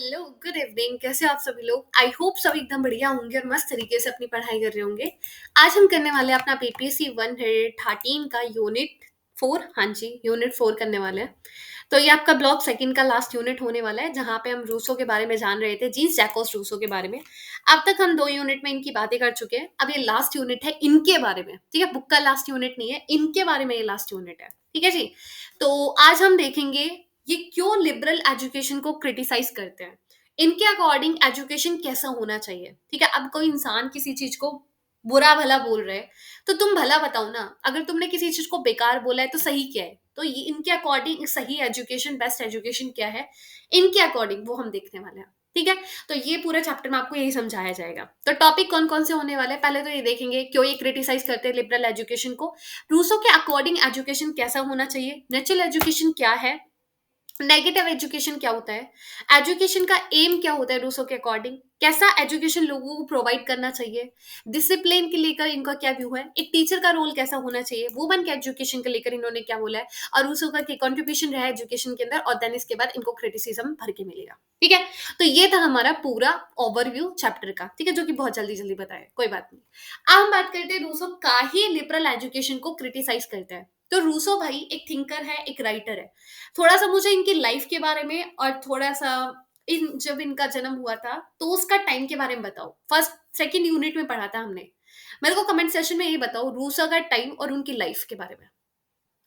Hello, good evening. कैसे हो आप सभी लोग? आई होप सब एकदम बढ़िया होंगे और मस्त तरीके से अपनी पढ़ाई कर रहे होंगे। आज हम करने वाले हैं अपना पीपीएससी 113 का यूनिट 4। हाँ जी, यूनिट 4 करने वाले हैं। तो ये आपका ब्लॉक सेकंड का लास्ट यूनिट होने वाला है, जहाँ पे हम रूसो के बारे में जान रहे थे, जीन्स जैकोस रूसो के बारे में। अब तक हम 2 यूनिट में इनकी बातें कर चुके हैं। अब ये लास्ट यूनिट है इनके बारे में। ठीक है, बुक का लास्ट यूनिट नहीं है, इनके बारे में ये लास्ट यूनिट है। ठीक है जी। तो आज हम देखेंगे ये क्यों लिबरल एजुकेशन को क्रिटिसाइज करते हैं। इनके अकॉर्डिंग एजुकेशन कैसा होना चाहिए। ठीक है, अब कोई इंसान किसी चीज को बुरा भला बोल रहे हैं, तो तुम भला बताओ ना। अगर तुमने किसी चीज को बेकार बोला है तो सही क्या है, तो ये इनके अकॉर्डिंग सही एजुकेशन, बेस्ट एजुकेशन क्या है, इनके अकॉर्डिंग वो हम देखने वाले हैं। ठीक है, तो ये पूरा चैप्टर में आपको यही समझाया जाएगा। तो टॉपिक कौन कौन से होने वाले हैं, पहले तो ये देखेंगे क्यों ये क्रिटिसाइज करते हैं लिबरल एजुकेशन को। रूसो के अकॉर्डिंग एजुकेशन कैसा होना चाहिए, नेचुरल एजुकेशन क्या है, नेगेटिव एजुकेशन क्या होता है, एजुकेशन का एम क्या होता है रूसो के अकॉर्डिंग, कैसा एजुकेशन लोगों को प्रोवाइड करना चाहिए, डिसिप्लिन के लेकर इनका क्या व्यू है, एक टीचर का रोल कैसा होना चाहिए, वुमन के एजुकेशन के लेकर इन्होंने क्या बोला है, और रूसो का कंट्रीब्यूशन रहा है एजुकेशन के अंदर, और देन इसके बाद इनको क्रिटिसिज्म भर के मिलेगा। ठीक है, तो ये था हमारा पूरा ओवरव्यू चैप्टर का। ठीक है, जो कि बहुत जल्दी जल्दी बताया, कोई बात नहीं। अब हम बात करते हैं रूसो का ही लिबरल एजुकेशन को क्रिटिसाइज करते हैं। तो रूसो भाई एक थिंकर है, एक राइटर है। थोड़ा सा मुझे इनकी लाइफ के बारे में और थोड़ा सा जब इनका जन्म हुआ था तो उसका टाइम के बारे में बताओ। फर्स्ट सेकंड यूनिट में पढ़ा था हमने। मेरे को कमेंट सेशन में यही बताओ रूसो का टाइम और उनकी लाइफ के बारे में।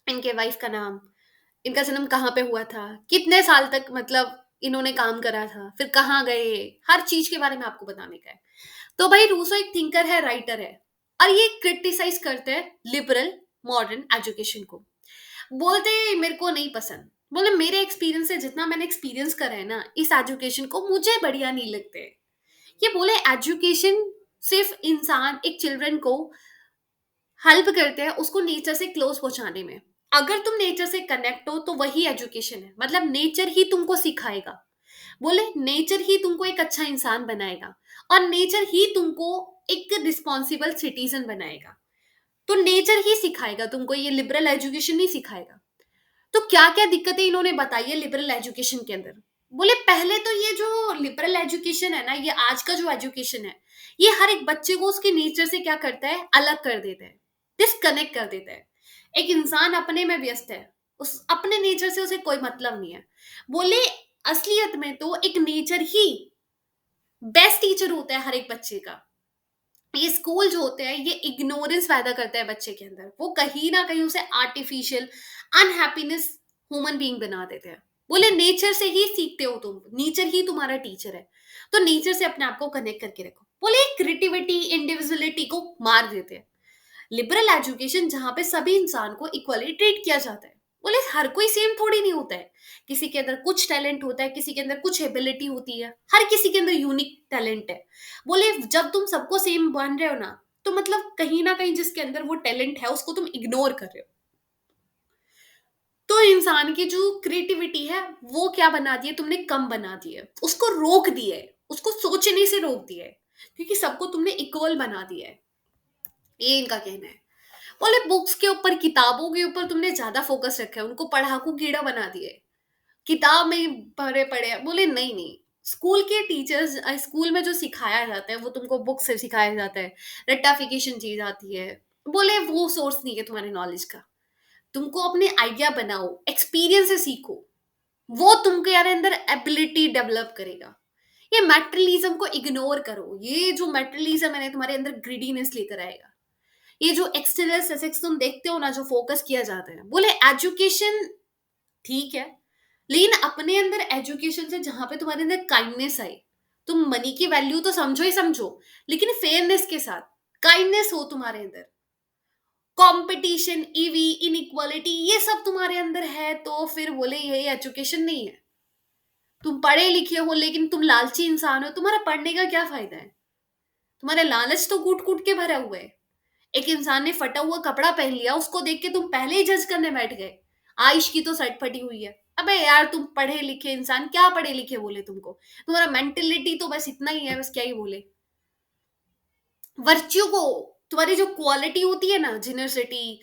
इनके वाइफ का नाम, इनका जन्म कहाँ पे हुआ था, कितने साल तक मतलब इन्होंने काम करा था, फिर कहाँ गए, हर चीज के बारे में आपको बताने का है। तो भाई रूसो एक थिंकर है, राइटर है, और ये क्रिटिसाइज करते हैं लिबरल मॉडर्न एजुकेशन को। बोलते मेरे को नहीं पसंद। बोले मेरे एक्सपीरियंस से जितना मैंने एक्सपीरियंस करा है ना इस एजुकेशन को, मुझे बढ़िया नहीं लगते। ये बोले एजुकेशन सिर्फ इंसान, एक चिल्ड्रन को हेल्प करते हैं उसको नेचर से क्लोज पहुंचाने में। अगर तुम नेचर से कनेक्ट हो तो वही एजुकेशन है, मतलब नेचर ही तुमको सिखाएगा। बोले नेचर ही तुमको एक अच्छा इंसान बनाएगा, और नेचर ही तुमको एक रिस्पॉन्सिबल सिटीजन बनाएगा। तो नेचर ही सिखाएगा तुमको, ये लिबरल एजुकेशन नहीं सिखाएगा। तो क्या क्या दिक्कतें इन्होंने बताई है लिबरल एजुकेशन के अंदर। बोले पहले तो ये जो लिबरल एजुकेशन है ना, ये आज का जो एजुकेशन है, ये हर एक बच्चे को उसके नेचर से क्या करता है, अलग कर देता है, डिस्कनेक्ट कर देता है। एक इंसान अपने में व्यस्त है, उस अपने नेचर से उसे कोई मतलब नहीं है। बोले असलियत में तो एक नेचर ही बेस्ट टीचर होता है हर एक बच्चे का। ये स्कूल जो होते हैं ये इग्नोरेंस पैदा करता है बच्चे के अंदर, वो कहीं ना कहीं उसे आर्टिफिशियल अनहैप्पीनेस ह्यूमन बीइंग बना देते हैं। बोले नेचर से ही सीखते हो तुम, नेचर ही तुम्हारा टीचर है। तो नेचर से अपने आप को कनेक्ट करके रखो। बोले क्रिएटिविटी, इंडिविजुअलिटी को मार देते हैं। लिबरल एजुकेशन जहाँ पे सभी इंसान को इक्वली ट्रीट किया जाता है। बोले हर कोई सेम थोड़ी नहीं होता है, किसी के अंदर कुछ टैलेंट होता है, किसी के अंदर कुछ एबिलिटी होती है, हर किसी के अंदर यूनिक टैलेंट है। बोले जब तुम सबको सेम मान रहे हो ना, तो मतलब कहीं ना कहीं जिसके अंदर वो टैलेंट है उसको तुम इग्नोर कर रहे हो। तो इंसान की जो क्रिएटिविटी है वो क्या बना दी है तुमने, कम बना दी है, उसको रोक दिया है, उसको सोचने से रोक दिया है, क्योंकि सबको तुमने इक्वल बना दिया है। ये इनका कहना है। बोले बुक्स के ऊपर, किताबों के ऊपर तुमने ज्यादा फोकस रखा है, उनको पढ़ाकू कीड़ा बना दिए, किताब में पढ़े पढ़े। बोले नहीं नहीं, स्कूल के टीचर्स, स्कूल में जो सिखाया जाता है वो तुमको बुक से सिखाया जाता है, रट्टाफिकेशन चीज आती है। बोले वो सोर्स नहीं है तुम्हारे नॉलेज का। तुमको अपने आइडिया बनाओ, एक्सपीरियंस से सीखो, वो तुमके यार अंदर एबिलिटी डेवलप करेगा। ये मेटरलिज्म को इग्नोर करो, ये जो मेटरलिज्म है ना तुम्हारे अंदर ग्रीडीनेस लेकर आएगा। ये जो एक्सटर्नल ससेक्स तुम देखते हो ना, जो फोकस किया जाता है। बोले एजुकेशन ठीक है, लेकिन अपने अंदर एजुकेशन से जहां पे तुम्हारे अंदर काइंडनेस आए, तुम मनी की वैल्यू तो समझो ही समझो, लेकिन फेयरनेस के साथ काइंडनेस हो तुम्हारे अंदर, कंपटीशन, ईवी, इनइक्वालिटी, ये सब तुम्हारे अंदर है, तो फिर बोले ये एजुकेशन नहीं है। तुम पढ़े लिखे हो लेकिन तुम लालची इंसान हो, तुम्हारा पढ़ने का क्या फायदा है। तुम्हारा लालच तो कूट कूट के भरा हुआ है। एक इंसान ने फटा हुआ कपड़ा पहन लिया, उसको देख के तुम पहले ही जज करने बैठ गए, आइश की तो शर्ट फटी हुई है। अबे यार तुम पढ़े लिखे इंसान, क्या पढ़े लिखे बोले तुमको, तुम्हारा मेंटेलिटी तो बस इतना ही है, बस क्या ही बोले। वर्च्यू को, तुम्हारी जो क्वालिटी होती है ना, जेनरसिटी,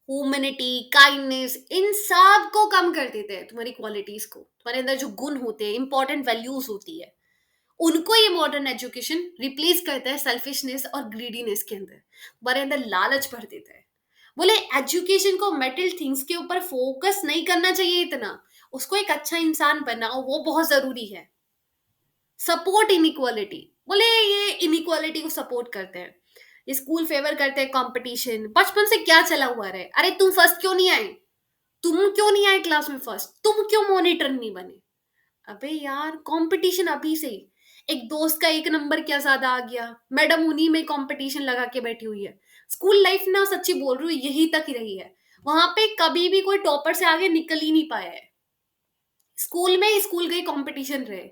ह्यूमैनिटी, काइंडनेस, इन सब को कम कर देते हैं, तुम्हारी क्वालिटीज को, तुम्हारे अंदर जो गुण होते हैं, इंपॉर्टेंट वैल्यूज होती है, उनको ये मॉडर्न एजुकेशन रिप्लेस करता है सेल्फिशनेस और ग्रीडीनेस के अंदर, तुम्हारे अंदर लालच भर देता है। बोले एजुकेशन को मेटल थिंग्स के ऊपर फोकस नहीं करना चाहिए इतना, उसको एक अच्छा इंसान बनाओ, वो बहुत जरूरी है। सपोर्ट इनइक्वालिटी, बोले ये इनइक्वालिटी को सपोर्ट करते हैं, ये स्कूल फेवर करते हैं कंपटीशन, बचपन से क्या चला हुआ रहे, अरे तुम फर्स्ट क्यों नहीं आए, तुम क्यों नहीं आए क्लास में फर्स्ट, तुम क्यों मॉनिटर नहीं बने। अबे यार कंपटीशन अभी से ही, एक दोस्त का एक नंबर क्या ज्यादा आ गया, मैडम उन्हीं में कंपटीशन लगा के बैठी हुई है। स्कूल लाइफ ना, सच्ची बोल रही हूँ, यही तक ही रही है। वहां पे कभी भी कोई टॉपर से आगे निकल ही नहीं पाया है। स्कूल में स्कूल का ही कंपटीशन रहे,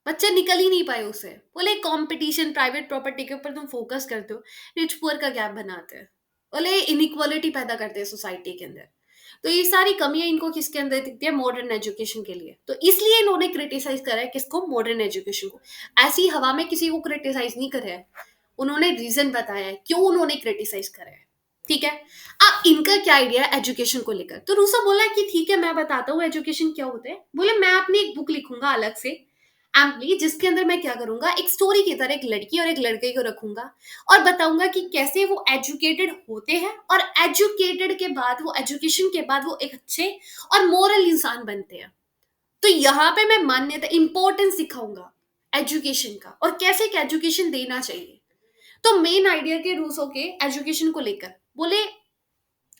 बच्चे निकल ही नहीं पाए उससे। बोले कंपटीशन प्राइवेट प्रॉपर्टी के ऊपर तुम फोकस करते हो, रिच पुअर का गैप बनाते हैं, बोले इनइक्वालिटी पैदा करते हैं सोसाइटी के अंदर। तो ये सारी कमियां इनको किसके अंदर दिखती है, मॉडर्न एजुकेशन के लिए, तो इसलिए इन्होंने क्रिटिसाइज करा है किसको, मॉडर्न एजुकेशन को। ऐसी हवा में किसी को क्रिटिसाइज नहीं करा है, उन्होंने रीजन बताया है क्यों उन्होंने क्रिटिसाइज करा है। ठीक है, अब इनका क्या आइडिया है एजुकेशन को लेकर, तो रूसो बोला कि ठीक है मैं बताता हूँ एजुकेशन क्या होता है। बोले मैं अपनी एक बुक लिखूंगा अलग से एम्पली, जिसके अंदर मैं क्या करूंगा, एक स्टोरी की तरह एक लड़की और एक लड़के को रखूंगा और बताऊंगा कि कैसे वो एजुकेटेड होते हैं और एजुकेटेड के बाद वो, एजुकेशन के बाद वो एक अच्छे और मोरल इंसान बनते हैं। तो यहाँ पे मैं मान्यता इंपॉर्टेंस सिखाऊंगा एजुकेशन का और कैसे एक एजुकेशन देना चाहिए। तो मेन आइडिया के रूसो के एजुकेशन को लेकर, बोले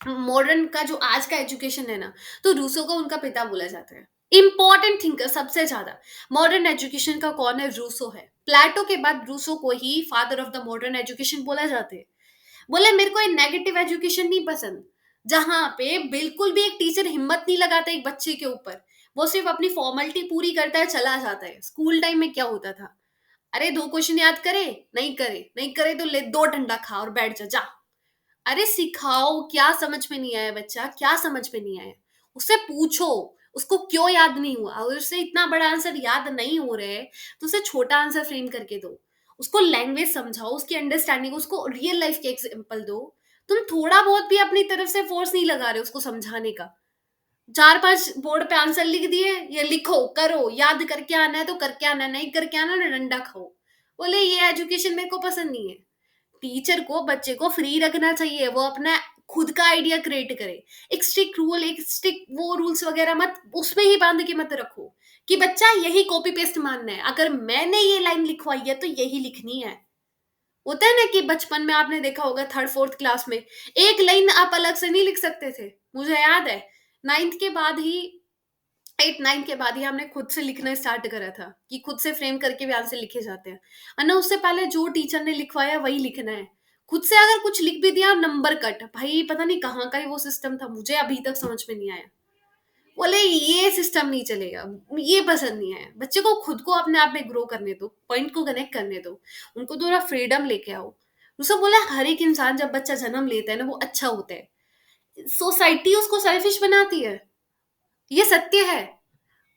मॉडर्न का जो आज का एजुकेशन है ना, तो रूसो को उनका पिता बोला जाता है, इंपॉर्टेंट थिंकर सबसे ज्यादा। मॉडर्न एजुकेशन का कौन है, रूसो है। प्लेटो के बाद रूसो को ही father of the modern education बोला जाता है। बोले मेरे को नेगेटिव एजुकेशन नहीं पसंद, जहां पे बिल्कुल भी एक टीचर हिम्मत नहीं लगाता एक बच्चे के ऊपर, वो सिर्फ अपनी फॉर्मेलिटी पूरी करता है चला जाता है। स्कूल टाइम में क्या होता था, अरे 2 क्वेश्चन याद करे, नहीं करे, नहीं करे तो ले 2 डंडा खा और बैठ जा जा। अरे सिखाओ, क्या समझ में नहीं आया बच्चा, क्या समझ में नहीं आया, उससे पूछो उसको क्यों याद नहीं हुआ, अगर उससे इतना बड़ा आंसर याद नहीं हो रहा है तो उसे छोटा आंसर फ्रेम करके दो, उसको लैंग्वेज समझाओ, उसकी अंडरस्टैंडिंग, उसको रियल लाइफ के एग्जांपल दो। तुम थोड़ा बहुत भी अपनी तरफ से फोर्स नहीं लगा रहे उसको समझाने का। 4-5 बोर्ड पे आंसर लिख दिए, ये लिखो करो, याद करके आना है तो करके आना है, नहीं करके आना ना डंडा खाओ। बोले ये एजुकेशन मेरे को पसंद नहीं है। टीचर को बच्चे को फ्री रखना चाहिए, वो अपना खुद का आइडिया क्रिएट करे। एक स्ट्रिक्ट रूल, एक स्ट्रिक्ट वो रूल्स वगैरह मत उसमें ही बांध के मत रखो कि बच्चा यही कॉपी पेस्ट मानना है, अगर मैंने ये लाइन लिखवाई है तो यही लिखनी है। होता है ना कि बचपन में आपने देखा होगा, 3rd 4th क्लास में एक लाइन आप अलग से नहीं लिख सकते थे, मुझे याद है। 9th के बाद ही, 8 9 के बाद ही हमने खुद से लिखना स्टार्ट करा था कि खुद से फ्रेम करके भी आंसर लिखे जाते हैं। वरना उससे पहले जो टीचर ने लिखवाया वही लिखना है। खुद से अगर कुछ लिख भी दिया नंबर कट, भाई पता नहीं कहाँ का ही वो सिस्टम था, मुझे अभी तक समझ में नहीं आया। बोले ये सिस्टम नहीं चलेगा, ये पसंद नहीं आया। बच्चे को खुद को अपने आप में ग्रो करने दो, पॉइंट को कनेक्ट करने दो, उनको थोड़ा फ्रीडम लेके आओ। उसको बोला हर एक इंसान जब बच्चा जन्म लेता है ना वो अच्छा होता है, सोसाइटी उसको सेल्फिश बनाती है, ये सत्य है।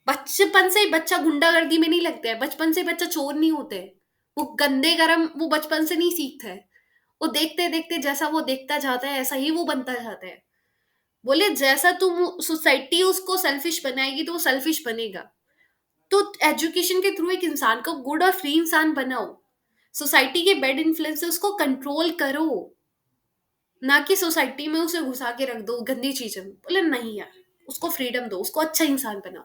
बचपन से ही बच्चा गुंडागर्दी में नहीं लगता है, बचपन से बच्चा चोर नहीं होते, वो गंदे कर्म वो बचपन से नहीं सीखता है। वो देखते देखते जैसा वो देखता जाता है ऐसा ही वो बनता जाता है। बोले जैसा तुम सोसाइटी उसको सेल्फिश बनाएगी तो वो सेल्फिश बनेगा। तो एजुकेशन के थ्रू एक इंसान को गुड और फ्री इंसान बनाओ, सोसाइटी के बैड इन्फ्लुएंस से उसको कंट्रोल करो, ना कि सोसाइटी में उसे घुसा के रख दो गंदी चीजें में। बोले नहीं यार, उसको फ्रीडम दो, उसको अच्छा इंसान बनाओ,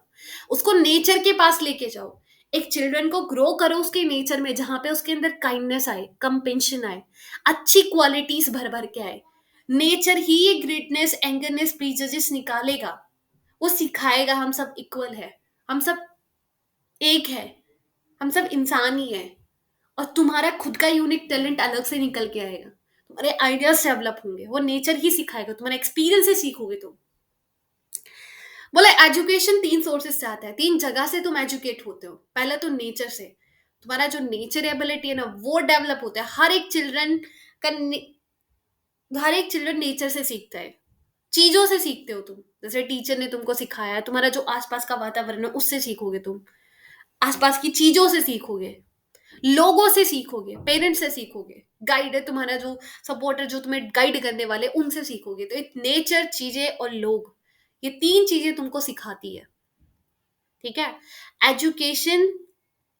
उसको नेचर के पास लेके जाओ। एक चिल्ड्रन को ग्रो करो उसके नेचर में, जहां पे उसके अंदर काइंडनेस आए, कंपेंशन आए, अच्छी क्वालिटीज भर भर के आए। नेचर ही ये ग्रेटनेस, एंगरनेस, प्रीजजेस निकालेगा, वो सिखाएगा हम सब इक्वल है, हम सब एक है, हम सब इंसान ही है। और तुम्हारा खुद का यूनिक टैलेंट अलग से निकल के आएगा, तुम्हारे आइडियाज डेवलप होंगे, वो नेचर ही सिखाएगा, तुम्हारा एक्सपीरियंस से सीखोगे तुम। बोले एजुकेशन 3 सोर्सेस से आता है, 3 जगह से तुम एजुकेट होते हो। पहले तो नेचर से, तुम्हारा जो नेचर एबिलिटी है ना वो डेवलप होता है। का ने- हर एक चिल्ड्रन नेचर से सीखता है, चीजों से सीखते हो तुम। जैसे टीचर ने तुमको सिखाया है, तुम्हारा जो आसपास का वातावरण है उससे सीखोगे तुम, आसपास की चीजों से सीखोगे। लोगों से सीखोगे, पेरेंट्स से सीखोगे, गाइड है तुम्हारा जो सपोर्टर जो तुम्हें गाइड करने वाले उनसे सीखोगे। तो नेचर, चीजें और लोग, ये तीन चीजें तुमको सिखाती है। ठीक है। Education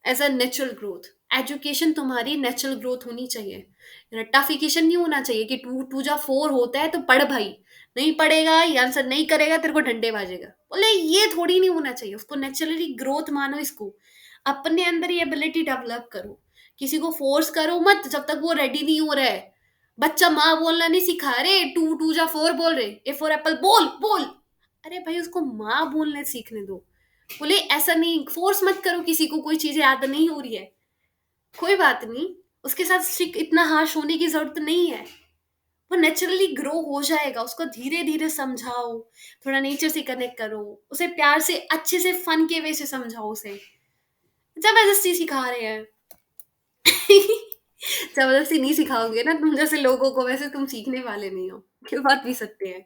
as a natural growth, education तुम्हारी नेचुरल ग्रोथ होनी चाहिए। रट्टाफिकेशन नहीं होना चाहिए कि टू टू जा फोर होता है तो पढ़ भाई, नहीं पढ़ेगा ये आंसर नहीं करेगा तेरे को डंडे बाजेगा, बोले ये थोड़ी नहीं होना चाहिए। उसको नेचुरली ग्रोथ मानो, इसको अपने अंदर ये एबिलिटी डेवलप करो। किसी को फोर्स करो मत जब तक वो रेडी नहीं हो रहा है। बच्चा माँ बोलना नहीं सिखा रहे, टू टू जा फोर बोल रहे, ए फॉर एप्पल बोल बोल, अरे भाई उसको माँ बोलने सीखने दो। बोले ऐसा नहीं, फोर्स मत करो किसी को, कोई चीजें याद नहीं हो रही है, कोई बात नहीं, उसके साथ स्ट्रिक्ट इतना हार्श होने की जरूरत नहीं है। वो नेचुरली ग्रो हो जाएगा, उसको धीरे धीरे समझाओ, थोड़ा नेचर से कनेक्ट करो, उसे प्यार से अच्छे से फन के वे से समझाओ उसे। जबरदस्ती सिखा रहे हैं जबरदस्ती नहीं सिखाओगे ना तुम जैसे लोगों को, वैसे तुम सीखने वाले नहीं हो, क्यों बात भी सकते हैं।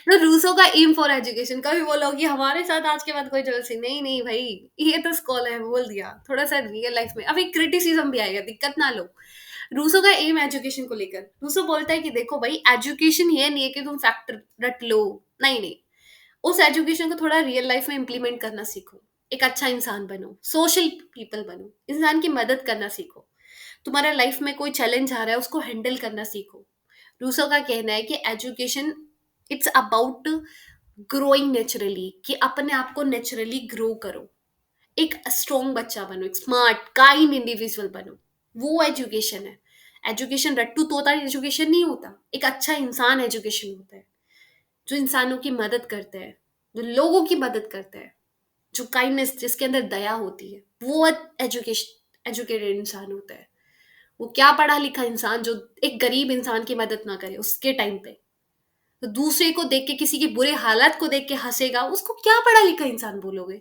तो रूसो का एम फॉर एजुकेशन, कभी बोलो कि हमारे साथ आज के बाद कोई जलसी नहीं, नहीं भाई, ये तो स्कॉल है, बोल दिया। थोड़ा सा रियल लाइफ में अभी क्रिटिसिज्म भी आएगा, दिक्कत ना लो। रूसो का एम एजुकेशन को लेकर, रूसो बोलता है कि देखो भाई, एजुकेशन ये नहीं है कि तुम फैक्ट रट लो, नहीं नहीं, उस एजुकेशन को थोड़ा रियल लाइफ में इम्प्लीमेंट करना सीखो। एक अच्छा इंसान बनो, सोशल पीपल बनो, इंसान की मदद करना सीखो। तुम्हारा लाइफ में कोई चैलेंज आ रहा है उसको हैंडल करना सीखो। रूसो का कहना है कि education it's about growing naturally, कि अपने आप को नेचुरली ग्रो करो, एक स्ट्रॉन्ग बच्चा बनो, एक स्मार्ट काइंड इंडिविजुअल बनो, वो एजुकेशन है। एजुकेशन रट्टू तोता एजुकेशन नहीं होता, एक अच्छा इंसान एजुकेशन होता है, जो इंसानों की मदद करता है, जो लोगों की मदद करता है, जो काइंडनेस, जिसके अंदर दया होती है, वो एजुकेशन एजुकेटेड इंसान होता है। वो क्या पढ़ा लिखा इंसान जो एक गरीब इंसान की मदद ना करे उसके टाइम पे, तो दूसरे को देख के, किसी के बुरे हालात को देख के हंसेगा, उसको क्या पढ़ा लिखा इंसान बोलोगे?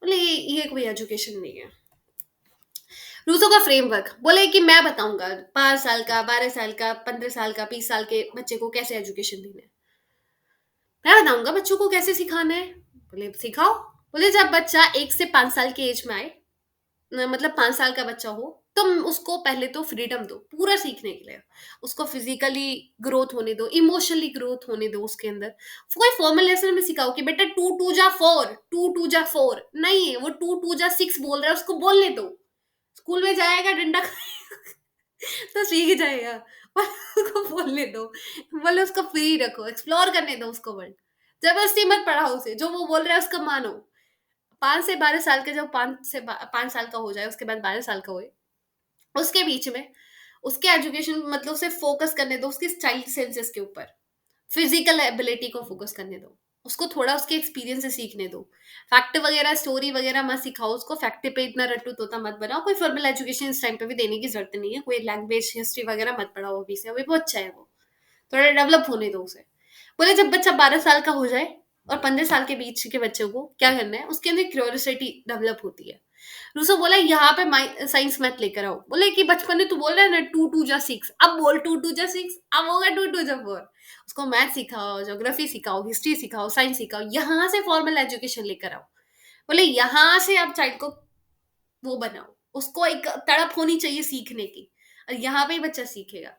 बोले ये कोई एजुकेशन नहीं है। रूसो का फ्रेमवर्क, बोले कि मैं बताऊंगा 5 साल का, 12 साल का, 15 साल का, 20 साल के बच्चे को कैसे एजुकेशन देना है। मैं बताऊंगा बच्चों को कैसे सिखाना है। बोले सिखाओ। बोले जब बच्चा 1 से 5 साल के एज में आए, मतलब 5 साल का बच्चा हो, तुम उसको पहले तो फ्रीडम दो पूरा सीखने के लिए। उसको फिजिकली ग्रोथ होने दो, इमोशनली ग्रोथ होने दो उसके अंदर। कोई फॉर्मल लेसन में सिखाओ कि बेटा टू टू जा फोर, टू टू जा फोर नहीं है, वो टू टू जा सिक्स बोल रहा है, उसको बोलने दो। स्कूल में जाएगा डंडा तो सीख जाएगा, पर उसको बोलने दो। बोले उसको फ्री रखो, एक्सप्लोर करने दो उसको वर्ल्ड। जबरदस्ती मत पढ़ाओ उसे, जो वो बोल रहा है उसका मानो। 5 से 12 साल के, जब 5 साल का हो जाए, उसके बाद 12 साल का होए, उसके बीच में उसके एजुकेशन मतलब उसे फोकस करने दो उसके चाइल्ड सेंसेस के ऊपर, फिजिकल एबिलिटी को फोकस करने दो, उसको थोड़ा उसके एक्सपीरियंस से सीखने दो। फैक्ट वगैरह स्टोरी वगैरह मत सिखाओ उसको, फैक्ट पे इतना रट्टू तोता मत बनाओ। कोई फॉर्मल एजुकेशन इस टाइम पे भी देने की जरूरत नहीं है, कोई लैंग्वेज हिस्ट्री वगैरह मत पढ़ाओ अभी से, अभी बहुत अच्छा है वो, थोड़ा डेवलप होने दो उसे। बोले जब बच्चा 12 साल का हो जाए और 15 साल के बीच के बच्चों को क्या करना है, उसके अंदर क्यूरियोसिटी डेवलप होती है। रूसो बोला यहाँ पे साइंस मैथ लेकर आओ। बोले कि बचपन में तू बोल रहा है ना टू टू जा सिक्स, अब बोल टू टू जा सिक्स, अब होगा टू टू जा फोर। उसको मैथ सिखाओ, ज्योग्राफी सिखाओ, हिस्ट्री सिखाओ, साइंस सिखाओ, यहाँ से फॉर्मल एजुकेशन लेकर आओ। बोले यहाँ से आप चाइल्ड को वो बनाओ, उसको एक तड़प होनी चाहिए सीखने की, और यहाँ पे ही बच्चा सीखेगा।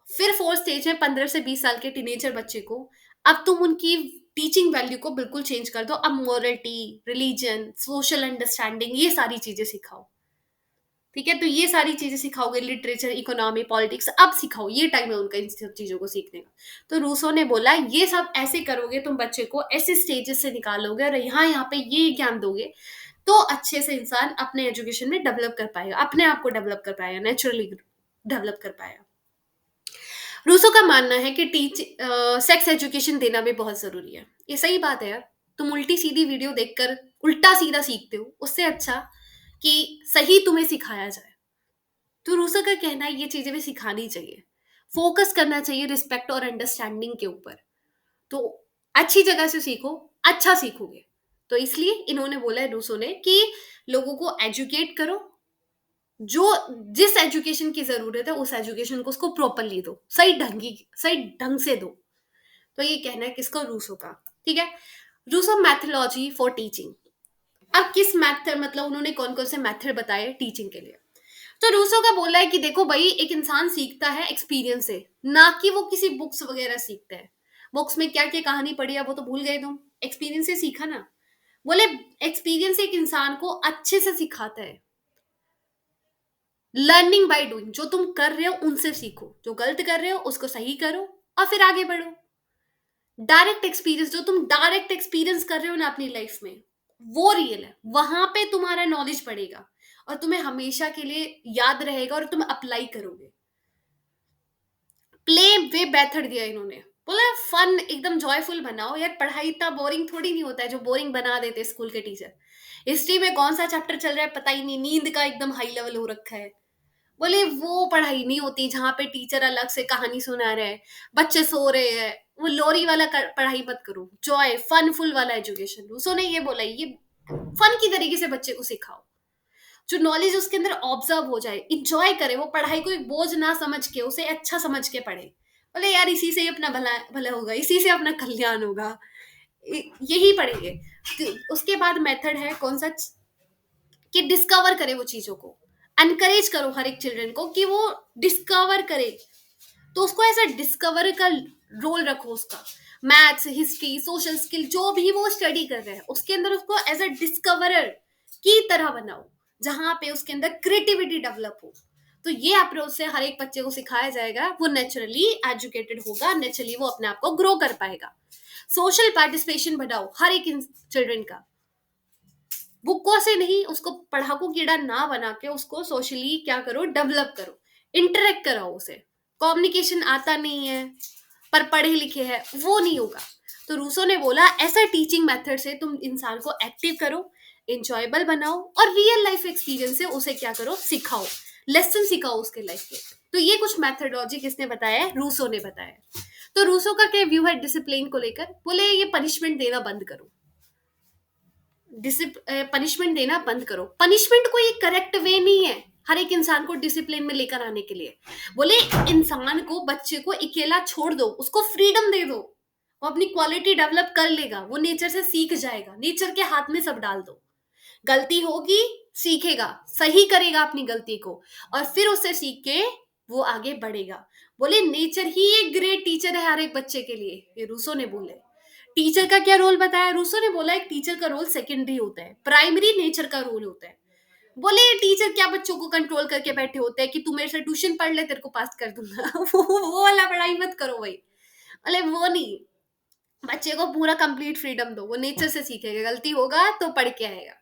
फिर फोर्थ स्टेज में 15 से 20 साल के टीनेजर बच्चे को, अब तुम उनकी टीचिंग वैल्यू को बिल्कुल चेंज कर दो। अब मोरलिटी, रिलीजन, सोशल अंडरस्टैंडिंग, ये सारी चीजें सिखाओ। ठीक है, तो ये सारी चीजें सिखाओगे, लिटरेचर, इकोनॉमी, पॉलिटिक्स, अब सिखाओ, ये टाइम है उनका इन सब चीजों को सीखने का। तो रूसो ने बोला ये सब ऐसे करोगे, तुम बच्चे को ऐसे स्टेजेस से निकालोगे और यहाँ यहाँ पे ये ज्ञान दोगे, तो अच्छे से इंसान अपने एजुकेशन में डेवलप कर पाएगा, अपने आप को डेवलप कर पाएगा, नेचुरली डेवलप कर पाएगा। रूसो का मानना है कि सेक्स एजुकेशन देना भी बहुत जरूरी है। ये सही बात है यार, तुम उल्टी सीधी वीडियो देखकर उल्टा सीधा सीखते हो, उससे अच्छा कि सही तुम्हें सिखाया जाए। तो रूसो का कहना है ये चीजें भी सिखानी चाहिए, फोकस करना चाहिए रिस्पेक्ट और अंडरस्टैंडिंग के ऊपर। तो अच्छी जगह से सीखो, अच्छा सीखोगे। तो इसलिए इन्होंने बोला है रूसो ने कि लोगों को एजुकेट करो, जो जिस एजुकेशन की जरूरत है उस एजुकेशन को उसको प्रॉपरली दो, सही ढंग से दो। तो ये कहना है किसका, रूसो का। ठीक है। रूसो मैथोलॉजी फॉर टीचिंग, अब किस मेथड, मतलब उन्होंने कौन कौन से मेथड बताए टीचिंग के लिए। तो रूसो का बोलना है कि देखो भाई, एक इंसान सीखता है एक्सपीरियंस से, ना कि वो किसी बुक्स वगैरह सीखते हैं। बुक्स में क्या क्या कहानी पढ़ी है वो तो भूल गए तुम, एक्सपीरियंस से सीखा ना। बोले एक्सपीरियंस एक इंसान को अच्छे से सिखाता है। लर्निंग बाय डूइंग, जो तुम कर रहे हो उनसे सीखो, जो गलत कर रहे हो उसको सही करो और फिर आगे बढ़ो। डायरेक्ट एक्सपीरियंस, जो तुम डायरेक्ट एक्सपीरियंस कर रहे हो ना अपनी लाइफ में, वो रियल है, वहां पे तुम्हारा नॉलेज बढ़ेगा और तुम्हें हमेशा के लिए याद रहेगा और तुम अप्लाई करोगे। प्ले वे मेथड दिया इन्होंने। बोला फन एकदम जॉयफुल बनाओ यार, पढ़ाई इतना बोरिंग थोड़ी नहीं होता है जो बोरिंग बना देते स्कूल के टीचर। हिस्ट्री में कौन सा चैप्टर चल रहा है पता ही नहीं, नींद का एकदम हाई लेवल हो रखा है। बोले वो पढ़ाई नहीं होती जहाँ पे टीचर अलग से कहानी सुना रहे हैं, बच्चे सो रहे हैं। वो लोरी वाला पढ़ाई मत करो, जॉय फनफुल वाला एजुकेशन। रूसो ने ये बोला, ये फन की तरीके से बच्चे को सिखाओ, जो नॉलेज उसके अंदर ऑब्जर्व हो जाए, इंजॉय करे, वो पढ़ाई को एक बोझ ना समझ के उसे अच्छा समझ के पढ़े। बोले यार इसी से ही अपना भला भला होगा, इसी से अपना कल्याण होगा, यही पढ़ेंगे। उसके बाद मेथड है कौन सा, कि डिस्कवर करे वो चीजों को। एनकरेज करो हर एक चिल्ड्रन को कि वो डिस्कवर करे, तो उसको ऐसा डिस्कवर का रोल रखो उसका। मैथ्स, हिस्ट्री, सोशल स्किल, जो भी वो स्टडी कर रहे हैं उसके अंदर उसको एज अ डिस्कवरर की तरह बनाओ, जहां पे उसके अंदर क्रिएटिविटी डेवलप हो। तो ये अप्रोच से हर एक बच्चे को सिखाया जाएगा, वो नेचुरली एजुकेटेड होगा, नेचुरली वो अपने आप को ग्रो कर पाएगा। सोशल पार्टिसिपेशन बढ़ाओ हर एक चिल्ड्रन का, बुकों से नहीं, उसको पढ़ाकू कीड़ा ना बना के उसको सोशली क्या करो, डेवलप करो, इंटरेक्ट कराओ उसे। कम्युनिकेशन आता नहीं है पर पढ़े लिखे है, वो नहीं होगा। तो रूसो ने बोला ऐसा टीचिंग मेथड से तुम इंसान को एक्टिव करो, इंजॉयबल बनाओ और रियल लाइफ एक्सपीरियंस से उसे क्या करो, सिखाओ, लेसन सिखाओ उसके लाइफ के। तो ये कुछ मेथडोलॉजी किसने बताया है, रूसो ने बताया है। तो रूसो का क्या व्यू है डिसिप्लिन को लेकर, बोले ये पनिशमेंट देना बंद करो, पनिशमेंट देना बंद करो। पनिशमेंट कोई करेक्ट वे नहीं है हर एक इंसान को डिसिप्लिन में लेकर आने के लिए। बोले इंसान को, बच्चे को अकेला छोड़ दो, उसको फ्रीडम दे दो, वो अपनी क्वालिटी डेवलप कर लेगा, वो नेचर से सीख जाएगा, नेचर के हाथ में सब डाल दो। गलती होगी, सीखेगा, सही करेगा अपनी गलती को और फिर उससे सीख के वो आगे बढ़ेगा। बोले नेचर ही एक ग्रेट टीचर है हर एक बच्चे के लिए, ये रूसो ने बोले। टीचर का क्या रोल बताया रूसो ने, बोला एक टीचर का रोल सेकेंडरी होता है, प्राइमरी नेचर का रोल होता है। बोले टीचर क्या बच्चों को कंट्रोल करके बैठे होते हैं कि तू मेरे से ट्यूशन पढ़ ले तेरे को पास कर दूंगा वो वाला पढ़ाई मत करो भाई। बोले वो नहीं, बच्चे को पूरा कंप्लीट फ्रीडम दो, वो नेचर से सीखेगा, गलती होगा तो पढ़ के आएगा।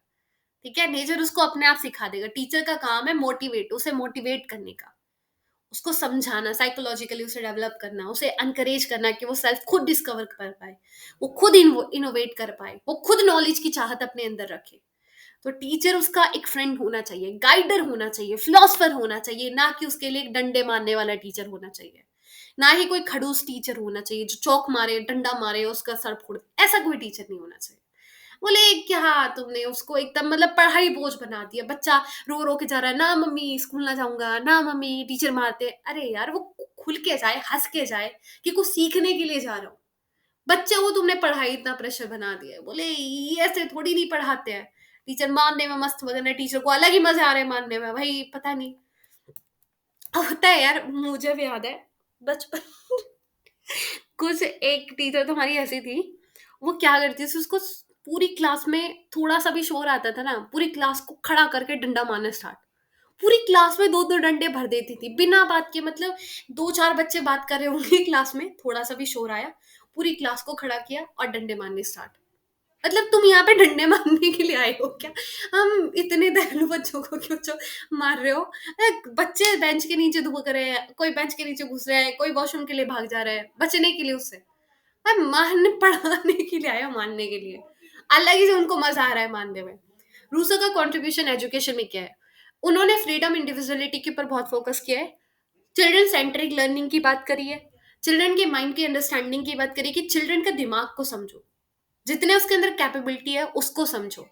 ठीक है, नेचर उसको अपने आप सिखा देगा। टीचर का काम है मोटिवेट, उसे मोटिवेट करने का, उसको समझाना, साइकोलॉजिकली उसे डेवलप करना, उसे एनकरेज करना कि वो सेल्फ खुद डिस्कवर कर पाए, वो खुद इनोवेट कर पाए, वो खुद नॉलेज की चाहत अपने अंदर रखे। तो टीचर उसका एक फ्रेंड होना चाहिए, गाइडर होना चाहिए, फिलोसफर होना चाहिए, ना कि उसके लिए एक डंडे मारने वाला टीचर होना चाहिए, ना ही कोई खड़ूस टीचर होना चाहिए जो चौक मारे, डंडा मारे, उसका सर फोड़, ऐसा कोई टीचर नहीं होना चाहिए। बोले क्या तुमने उसको एकदम मतलब पढ़ाई बोझ बना दिया, बच्चा रो रो के जा रहा है, ना मम्मी स्कूल ना जाऊंगा, ना मम्मी टीचर मारते। अरे यार वो खुल के जाए, हंस के जाए कि कुछ सीखने के लिए जा रहा हूँ। बच्चे को तुमने पढ़ाई इतना प्रेशर बना दिया है। बोले ये ऐसे थोड़ी नहीं पढ़ाते हैं, टीचर मारने में मस्त मगन है, टीचर को अलग ही मजे आ रहे हैं मारने में, भाई पता नहीं। होता है यार, मुझे भी याद है बचपन कुछ एक टीचर तो हमारी ऐसी थी, वो क्या करती थी, उसको पूरी क्लास में थोड़ा सा भी शोर आता था ना, पूरी क्लास को खड़ा करके डंडा मारना स्टार्ट। पूरी क्लास में दो दो डंडे भर देती थी बिना बात के, मतलब दो चार बच्चे बात कर रहे होंगे क्लास में, थोड़ा सा भी शोर आया, पूरी क्लास को खड़ा किया और डंडे मारने स्टार्ट। मतलब तुम यहाँ पे डंडे मारने के लिए आए हो क्या, हम इतने दयालु बच्चों को क्यों मार रहे हो। बच्चे बेंच के नीचे दुबक रहे हैं, कोई बेंच के नीचे घुस रहा है, कोई वॉशरूम के लिए भाग जा रहा है बचने के लिए उससे। मैं मारने पढ़ाने के लिए आया, मानने के लिए अलग ही से उनको मजा आ रहा है मानने में। रूसो का कंट्रीब्यूशन एजुकेशन में क्या है, उन्होंने फ्रीडम इंडिविजुअलिटी के ऊपर बहुत फोकस किया है, चिल्ड्रन सेंट्रिक लर्निंग की बात करी है, चिल्ड्रन के माइंड की अंडरस्टैंडिंग की बात करी कि चिल्ड्रन का दिमाग को समझो, जितने उसके अंदर कैपेबिलिटी है उसको समझो,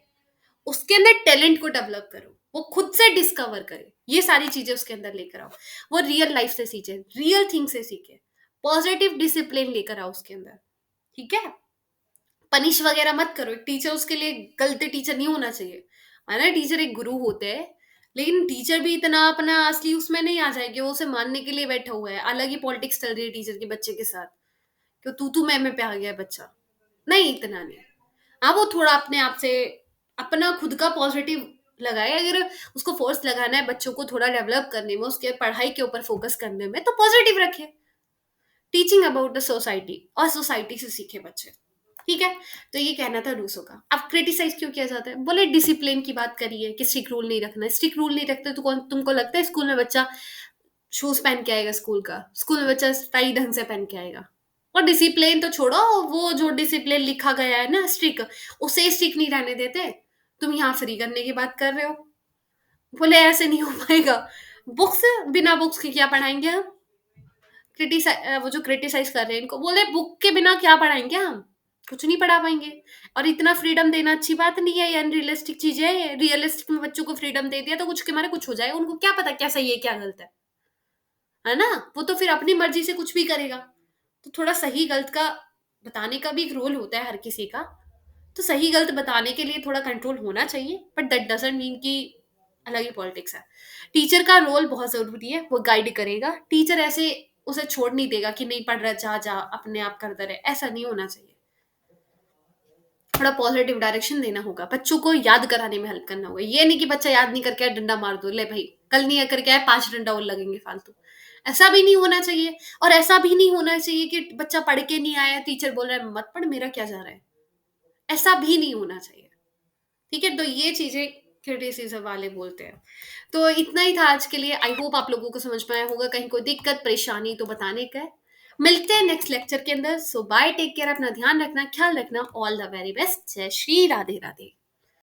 उसके अंदर टैलेंट को डेवलप करो, वो खुद से डिस्कवर करे, ये सारी चीजें उसके अंदर लेकर आओ। वो रियल लाइफ से सीखे, रियल थिंग से सीखे, पॉजिटिव डिसिप्लिन लेकर आओ उसके अंदर। ठीक है, पनिश वगैरह मत करो। एक टीचर उसके लिए गलत टीचर नहीं होना चाहिए। माना टीचर एक गुरु होते हैं, लेकिन टीचर भी इतना अपना असली उसमें नहीं आ जाए कि वो उसे मानने के लिए बैठा हुआ है। अलग ही पॉलिटिक्स चल रही है टीचर के बच्चे के साथ, कि तू मैं में पे आ गया है बच्चा। नहीं, इतना नहीं। हाँ, वो थोड़ा अपने आप से अपना खुद का पॉजिटिव लगाए। अगर उसको फोर्स लगाना है बच्चों को थोड़ा डेवलप करने में, उसके पढ़ाई के ऊपर फोकस करने में, तो पॉजिटिव रखे। टीचिंग अबाउट द सोसाइटी, और सोसाइटी से सीखे बच्चे। ठीक है। तो ये कहना था रूसो का। अब क्रिटिसाइज क्यों किया जाता है? बोले डिसिप्लिन की बात करिए कि स्ट्रिक्ट रूल नहीं रखना। स्ट्रिक्ट रूल नहीं रखते तो कौन, तुमको लगता है स्कूल में बच्चा शूज पहन के आएगा? स्कूल में बच्चा टाई ढंग से पहन के आएगा? और डिसिप्लिन तो छोड़ो, वो जो डिसिप्लिन लिखा गया है ना स्ट्रिक, उसे स्ट्रिक नहीं रहने देते। तुम यहाँ फ्री करने की बात कर रहे हो। बोले ऐसे नहीं हो पाएगा। बुक्स, बिना बुक्स के क्या पढ़ाएंगे हम? वो जो क्रिटिसाइज कर रहे हैं इनको, बोले बुक के बिना क्या पढ़ाएंगे हम? कुछ नहीं पढ़ा पाएंगे। और इतना फ्रीडम देना अच्छी बात नहीं है, ये अनरियलिस्टिक चीज है। रियलिस्टिक में बच्चों को फ्रीडम दे दिया तो कुछ के मारे कुछ हो जाए, उनको क्या पता क्या सही है क्या गलत है ना? वो तो फिर अपनी मर्जी से कुछ भी करेगा। तो थोड़ा सही गलत का बताने का भी एक रोल होता है हर किसी का। तो सही गलत बताने के लिए थोड़ा कंट्रोल होना चाहिए, बट दैट डजंट मीन कि अलग ही पॉलिटिक्स है। टीचर का रोल बहुत जरूरी है, वो गाइड करेगा। टीचर ऐसे उसे छोड़ नहीं देगा कि नहीं पढ़ रहा, जा जा अपने आप करता रहे, ऐसा नहीं होना चाहिए। थोड़ा पॉजिटिव डायरेक्शन देना होगा, बच्चों को याद कराने में हेल्प करना होगा। ये नहीं कि बच्चा याद नहीं करके आया डंडा मार दो, ले भाई कल नहीं करके आया 5 डंडा और लगेंगे फालतू। ऐसा भी नहीं होना चाहिए। और ऐसा भी नहीं होना चाहिए कि बच्चा पढ़ के नहीं आया, टीचर बोल रहा है मत पढ़, मेरा क्या जा रहा है। ऐसा भी नहीं होना चाहिए। ठीक है, तो ये चीजें क्रिटिसिज्म वाले बोलते हैं। तो इतना ही था आज के लिए। आई होप आप लोगों को समझ में आया होगा। कहीं कोई दिक्कत परेशानी तो बताने का है। मिलते हैं नेक्स्ट लेक्चर के अंदर। सो बाय, टेक केयर, अपना ध्यान रखना, ख्याल रखना। All the very best. जय श्री राधे राधे।